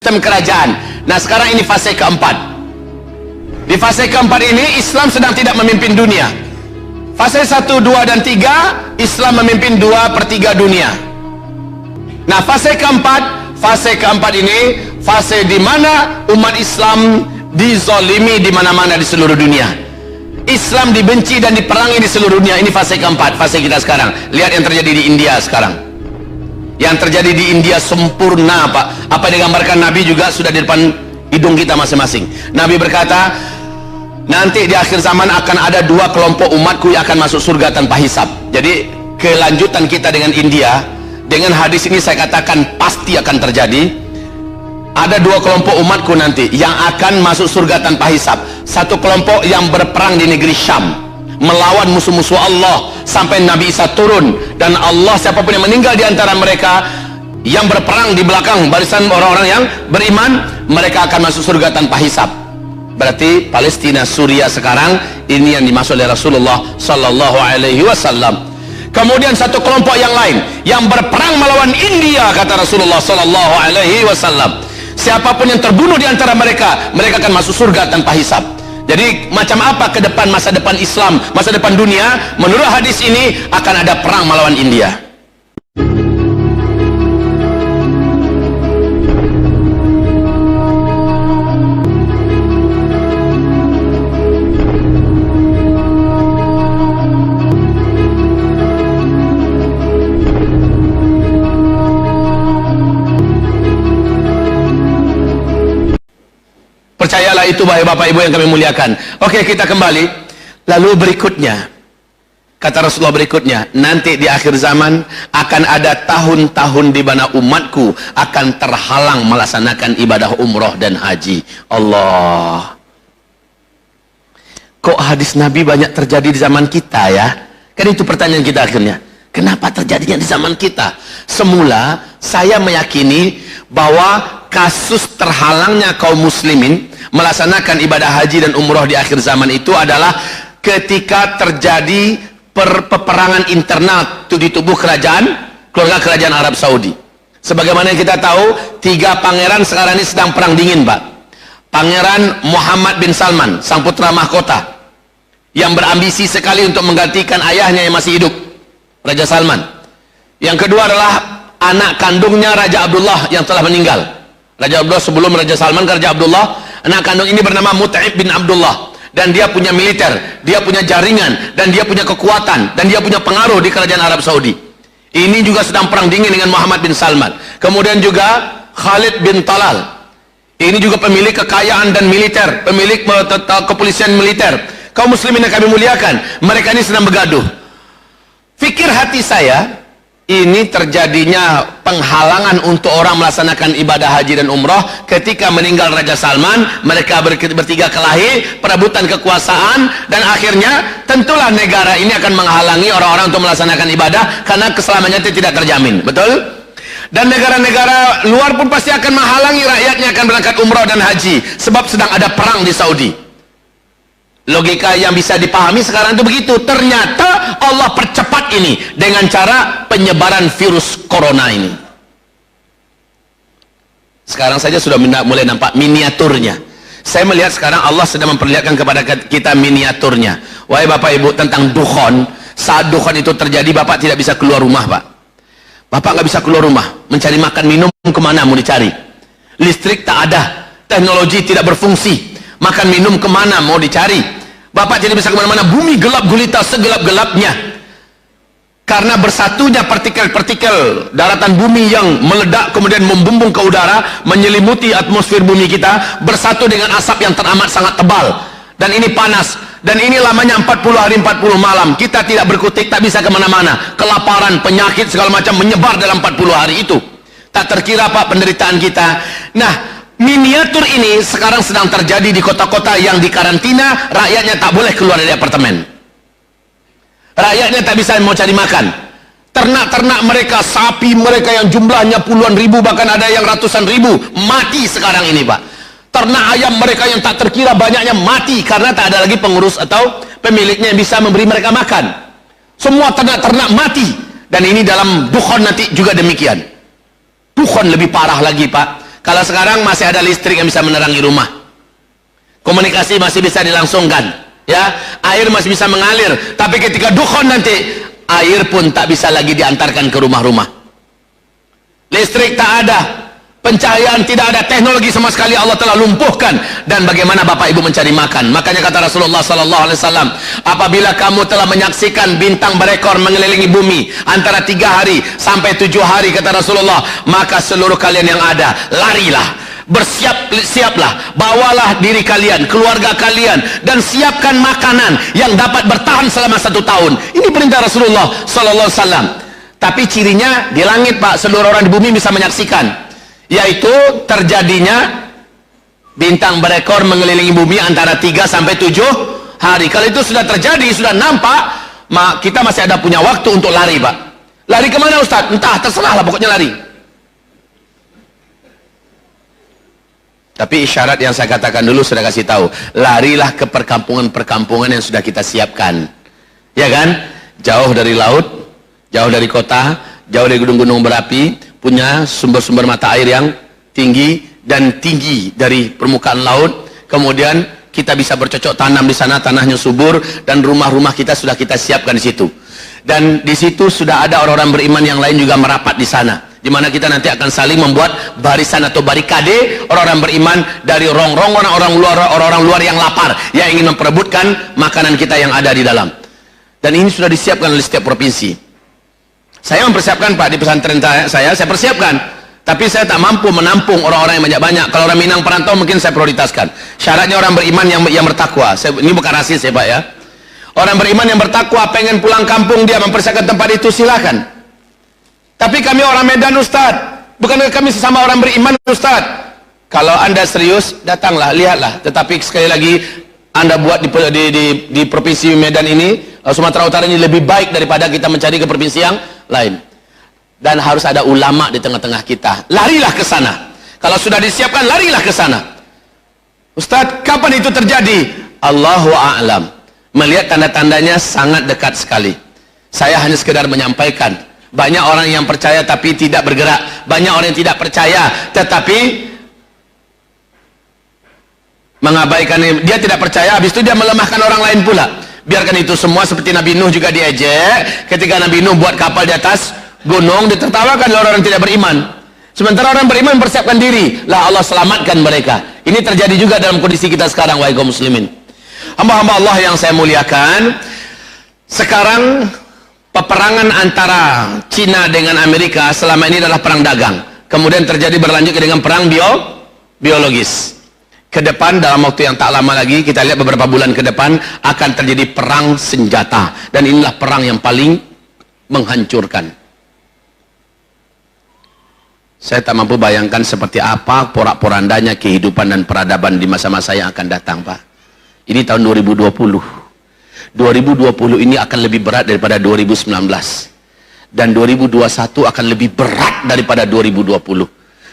sistem kerajaan. Nah sekarang ini fase keempat. Di fase keempat ini Islam sedang tidak memimpin dunia. Fase 1, 2, dan 3 Islam memimpin 2/3 dunia. Nah fase keempat ini fase di mana umat Islam dizolimi di mana-mana di seluruh dunia. Islam dibenci dan diperangi di seluruh dunia. Ini fase keempat, fase kita sekarang. Lihat yang terjadi di India sekarang. Yang terjadi di India sempurna, Pak. Apa yang digambarkan Nabi juga sudah di depan hidung kita masing-masing. Nabi berkata, nanti di akhir zaman akan ada 2 kelompok umatku yang akan masuk surga tanpa hisab. Jadi kelanjutan kita dengan India, dengan hadis ini saya katakan pasti akan terjadi. Ada 2 kelompok umatku nanti yang akan masuk surga tanpa hisab. Satu kelompok yang berperang di negeri Syam, melawan musuh-musuh Allah sampai Nabi Isa turun, dan Allah siapapun yang meninggal di antara mereka yang berperang di belakang barisan orang-orang yang beriman, mereka akan masuk surga tanpa hisab. Berarti Palestina, Suriah sekarang ini yang dimaksud oleh Rasulullah sallallahu alaihi wasallam. Kemudian satu kelompok yang lain yang berperang melawan India, kata Rasulullah sallallahu alaihi wasallam. Siapapun yang terbunuh di antara mereka, mereka akan masuk surga tanpa hisab. Jadi macam apa ke depan, masa depan Islam, masa depan dunia? Menurut hadis ini akan ada perang melawan India. Percayalah itu, wahai Bapak Ibu yang kami muliakan. Oke, kita kembali. Lalu berikutnya, kata Rasulullah berikutnya, nanti di akhir zaman akan ada tahun-tahun di mana umatku akan terhalang melaksanakan ibadah umroh dan haji. Allah. Kok hadis Nabi banyak terjadi di zaman kita ya? Kan itu pertanyaan kita akhirnya. Kenapa terjadinya di zaman kita? Semula saya meyakini bahwa kasus terhalangnya kaum muslimin melaksanakan ibadah haji dan umroh di akhir zaman itu adalah ketika terjadi peperangan internal di tubuh keluarga kerajaan Arab Saudi. Sebagaimana yang kita tahu, 3 pangeran sekarang ini sedang perang dingin, Pak. Pangeran Muhammad bin Salman, sang putra mahkota, yang berambisi sekali untuk menggantikan ayahnya yang masih hidup, Raja Salman. Yang kedua adalah anak kandungnya Raja Abdullah yang telah meninggal. Raja Abdullah sebelum Raja Salman ke Raja Abdullah, anak kandung ini bernama Mut'ib bin Abdullah, dan dia punya militer, dia punya jaringan, dan dia punya kekuatan, dan dia punya pengaruh di kerajaan Arab Saudi. Ini juga sedang perang dingin dengan Muhammad bin Salman. Kemudian juga Khalid bin Talal, ini juga pemilik kekayaan dan militer, pemilik kepolisian militer. Kaum muslimin yang kami muliakan, mereka ini sedang bergaduh. Fikir hati saya, ini terjadinya penghalangan untuk orang melaksanakan ibadah haji dan umroh ketika meninggal Raja Salman. Mereka bertiga kelahi, perebutan kekuasaan, dan akhirnya tentulah negara ini akan menghalangi orang-orang untuk melaksanakan ibadah karena keselamatannya tidak terjamin. Betul? Dan negara-negara luar pun pasti akan menghalangi rakyatnya akan berangkat umroh dan haji sebab sedang ada perang di Saudi. Logika yang bisa dipahami sekarang itu begitu. Ternyata Allah percepat ini dengan cara penyebaran virus corona ini. Sekarang saja sudah mulai nampak miniaturnya. Saya melihat sekarang Allah sedang memperlihatkan kepada kita miniaturnya. Wahai Bapak Ibu, tentang dukhon, saat dukhon itu terjadi, Bapak tidak bisa keluar rumah, Pak. Bapak nggak bisa keluar rumah, mencari makan minum kemana mau dicari? Listrik tak ada, teknologi tidak berfungsi, makan minum kemana mau dicari? Bapak tidak bisa kemana-mana, bumi gelap gulita segelap-gelapnya karena bersatunya partikel-partikel daratan bumi yang meledak kemudian membumbung ke udara, menyelimuti atmosfer bumi kita, bersatu dengan asap yang teramat sangat tebal, dan ini panas, dan ini lamanya 40 hari 40 malam. Kita tidak berkutik, tak bisa kemana-mana, kelaparan, penyakit segala macam menyebar dalam 40 hari itu. Tak terkira, Pak, penderitaan kita. Nah, miniatur ini sekarang sedang terjadi di kota-kota yang dikarantina, rakyatnya tak boleh keluar dari apartemen, rakyatnya tak bisa mau cari makan. Ternak-ternak mereka, sapi mereka yang jumlahnya puluhan ribu, bahkan ada yang ratusan ribu, mati sekarang ini, Pak. Ternak ayam mereka yang tak terkira banyaknya mati karena tak ada lagi pengurus atau pemiliknya yang bisa memberi mereka makan. Semua ternak-ternak mati. Dan ini dalam dukhon nanti juga demikian. Dukhon lebih parah lagi, Pak. Kalau sekarang masih ada listrik yang bisa menerangi rumah, komunikasi masih bisa dilangsungkan, ya, air masih bisa mengalir. Tapi ketika dukhon nanti, air pun tak bisa lagi diantarkan ke rumah-rumah. Listrik tak ada, pencahayaan tidak ada, teknologi sama sekali Allah telah lumpuhkan. Dan bagaimana bapak ibu mencari makan? Makanya kata Rasulullah sallallahu alaihi wasallam, apabila kamu telah menyaksikan bintang berekor mengelilingi bumi antara 3 hari sampai 7 hari, kata Rasulullah, maka seluruh kalian yang ada, larilah, siaplah, bawalah diri kalian, keluarga kalian, dan siapkan makanan yang dapat bertahan selama 1 tahun. Ini perintah Rasulullah sallallahu alaihi wasallam. Tapi cirinya di langit, Pak, seluruh orang di bumi bisa menyaksikan, yaitu terjadinya bintang berekor mengelilingi bumi antara 3 sampai 7 hari. Kalau itu sudah terjadi, sudah nampak, kita masih ada punya waktu untuk lari, Pak. Lari kemana, Ustaz? Entah, terserah lah, pokoknya lari. Tapi isyarat yang saya katakan dulu sudah kasih tahu, larilah ke perkampungan-perkampungan yang sudah kita siapkan, ya kan? Jauh dari laut, jauh dari kota, jauh dari gunung-gunung berapi, punya sumber-sumber mata air yang tinggi dan tinggi dari permukaan laut. Kemudian kita bisa bercocok tanam di sana, tanahnya subur, dan rumah-rumah kita sudah kita siapkan di situ. Dan di situ sudah ada orang-orang beriman yang lain juga merapat di sana, di mana kita nanti akan saling membuat barisan atau barikade orang-orang beriman dari rongrong orang-orang luar yang lapar, yang ingin memperebutkan makanan kita yang ada di dalam. Dan ini sudah disiapkan oleh setiap provinsi. Saya mempersiapkan, Pak, di pesantren saya persiapkan, tapi saya tak mampu menampung orang-orang yang banyak-banyak. Kalau orang Minang perantau mungkin saya prioritaskan. Syaratnya orang beriman yang bertakwa. Ini bukan rasis ya, Pak, ya. Orang beriman yang bertakwa pengen pulang kampung, dia mempersiapkan tempat itu, silakan. Tapi kami orang Medan, Ustaz, bukan kami sesama orang beriman, Ustaz. Kalau Anda serius, datanglah, lihatlah. Tetapi sekali lagi, Anda buat di provinsi Medan ini, Sumatera Utara ini lebih baik daripada kita mencari ke provinsi yang lain. Dan harus ada ulama di tengah-tengah kita. Larilah ke sana. Kalau sudah disiapkan, larilah ke sana. Ustaz, kapan itu terjadi? Allahu a'lam. Melihat tanda-tandanya sangat dekat sekali. Saya hanya sekedar menyampaikan. Banyak orang yang percaya tapi tidak bergerak. Banyak orang yang tidak percaya tetapi mengabaikan. Dia tidak percaya, habis itu dia melemahkan orang lain pula. Biarkan itu semua. Seperti Nabi Nuh juga diejek ketika Nabi Nuh buat kapal di atas gunung, ditertawakan oleh orang yang tidak beriman. Sementara orang beriman mempersiapkan diri, lah Allah selamatkan mereka. Ini terjadi juga dalam kondisi kita sekarang, wahai kaum muslimin. Hamba-hamba Allah yang saya muliakan, sekarang peperangan antara Cina dengan Amerika selama ini adalah perang dagang, kemudian terjadi berlanjut dengan perang biologis. Ke depan, dalam waktu yang tak lama lagi, kita lihat beberapa bulan ke depan akan terjadi perang senjata, dan inilah perang yang paling menghancurkan. Saya tak mampu bayangkan seperti apa porak-porandanya kehidupan dan peradaban di masa-masa yang akan datang, Pak. Ini tahun 2020. 2020 ini akan lebih berat daripada 2019, dan 2021 akan lebih berat daripada 2020.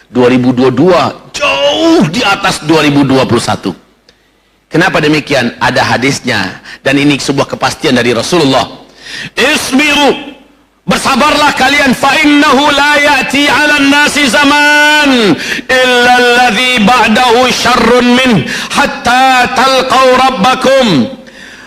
2022 jauh di atas 2021. Kenapa demikian? Ada hadisnya, dan ini sebuah kepastian dari Rasulullah. Isbiru, bersabarlah kalian, fa innahu la ya'ti 'alan nasi zaman illa alladhi ba'dahu syarrun min hatta talqaw rabbakum.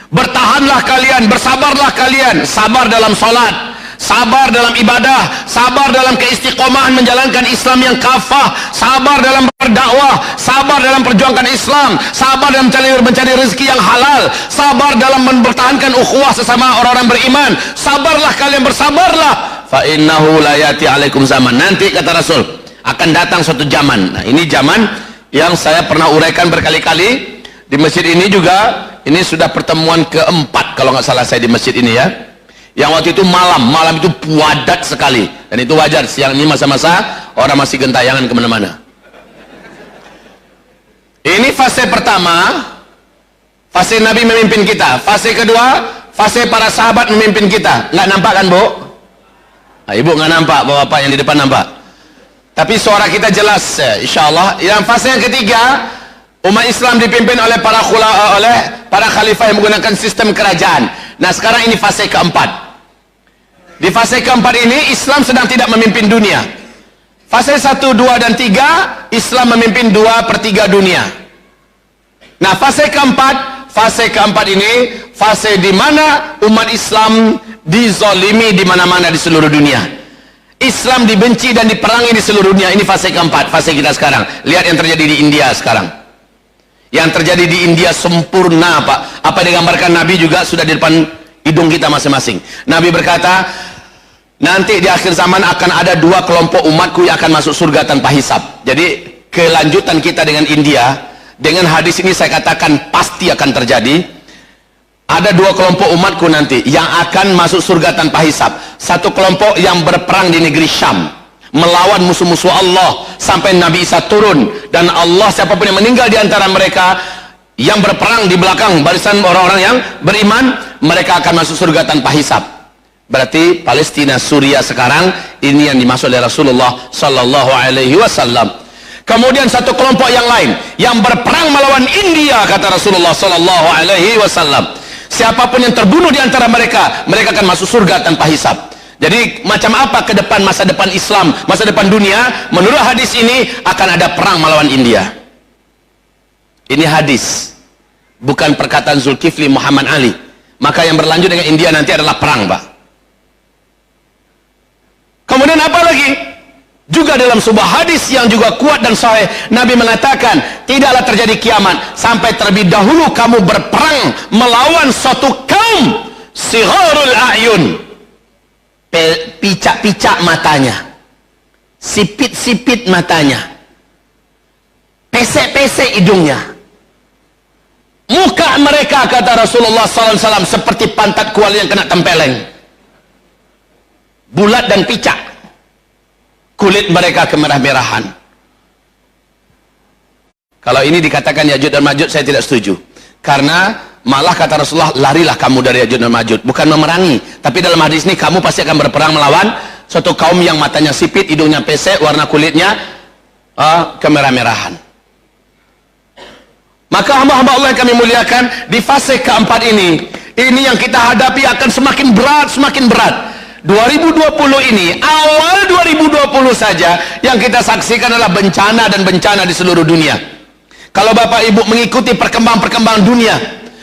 Bertahanlah kalian, bersabarlah kalian. Sabar dalam salat, sabar dalam ibadah, sabar dalam keistiqomahan menjalankan Islam yang kafah, sabar dalam berdakwah, sabar dalam perjuangkan Islam, sabar dalam mencari rezeki yang halal, sabar dalam mempertahankan ukhuwah sesama orang-orang beriman. Sabarlah kalian, bersabarlah. Fa innahu la yati alaikum zaman. Nanti kata Rasul akan datang suatu zaman. Nah, ini zaman yang saya pernah uraikan berkali-kali di masjid ini juga. Ini sudah pertemuan keempat kalau nggak salah saya di masjid ini, ya. Yang waktu itu malam itu padat sekali, dan itu wajar. Siang ini masa-masa orang masih gentayangan kemana-mana. Ini fase pertama, fase Nabi memimpin kita. Fase kedua, fase para sahabat memimpin kita. Nggak nampak kan, Bu? Nah, Ibu nggak nampak, Bapak yang di depan nampak. Tapi suara kita jelas, insya Allah. Yang fase yang ketiga, umat Islam dipimpin oleh para khalifah yang menggunakan sistem kerajaan. Nah, sekarang ini fase keempat. Di fase keempat ini Islam sedang tidak memimpin dunia, Fase 1, 2, dan 3, Islam memimpin 2/3 dunia. Nah, fase keempat ini fase di mana umat Islam dizolimi di mana-mana di seluruh dunia. Islam dibenci dan diperangi di seluruh dunia. Ini fase keempat, fase kita sekarang. Lihat yang terjadi di India sekarang. Yang terjadi di India sempurna, Pak. Apa yang digambarkan Nabi juga sudah di depan hidung kita masing-masing. Nabi berkata, nanti di akhir zaman akan ada 2 kelompok umatku yang akan masuk surga tanpa hisab. Jadi kelanjutan kita dengan India, dengan hadis ini saya katakan pasti akan terjadi. Ada 2 kelompok umatku nanti yang akan masuk surga tanpa hisab. Satu kelompok yang berperang di negeri Syam, melawan musuh-musuh Allah sampai Nabi Isa turun, dan Allah, siapapun yang meninggal di antara mereka yang berperang di belakang barisan orang-orang yang beriman, mereka akan masuk surga tanpa hisab. Berarti Palestina, Suriah sekarang ini yang dimaksud oleh Rasulullah sallallahu alaihi wasallam. Kemudian satu kelompok yang lain yang berperang melawan India, kata Rasulullah sallallahu alaihi wasallam. Siapapun yang terbunuh di antara mereka, mereka akan masuk surga tanpa hisab. Jadi macam apa ke depan, masa depan Islam, masa depan dunia? Menurut hadis ini akan ada perang melawan India. Ini hadis, bukan perkataan Zulkifli Muhammad Ali. Maka yang berlanjut dengan India nanti adalah perang, Pak. Kemudian apa lagi? Juga dalam sebuah hadis yang juga kuat dan sahih, Nabi mengatakan, tidaklah terjadi kiamat sampai terlebih dahulu kamu berperang melawan suatu kaum sigharul a'yun, picak-picak matanya, sipit-sipit matanya, pesek-pesek hidungnya, muka mereka, kata Rasulullah SAW, seperti pantat kuali yang kena tempeleng, bulat dan picak, kulit mereka kemerah-merahan. Kalau ini dikatakan Ya'juj dan Ma'juj, saya tidak setuju. Karena malah kata Rasulullah, larilah kamu dari Ya'juj dan Ma'juj. Bukan memerangi, tapi dalam hadis ini kamu pasti akan berperang melawan suatu kaum yang matanya sipit, hidungnya pesek, warna kulitnya kemerah-merahan. Maka hamba-hamba Allah yang kami muliakan, di fase keempat ini yang kita hadapi akan semakin berat, semakin berat. 2020 ini, awal 2020 saja yang kita saksikan adalah bencana dan bencana di seluruh dunia. Kalau Bapak Ibu mengikuti perkembangan dunia,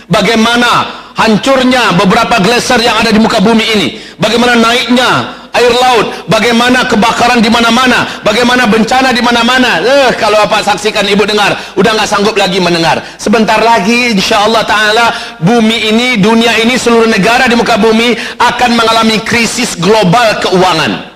bagaimana hancurnya beberapa glacier yang ada di muka bumi ini, bagaimana naiknya air laut, bagaimana kebakaran di mana-mana, bagaimana bencana di mana-mana. Kalau Bapak saksikan, Ibu dengar, udah nggak sanggup lagi mendengar. Sebentar lagi insyaallah taala bumi ini, dunia ini, seluruh negara di muka bumi akan mengalami krisis global keuangan.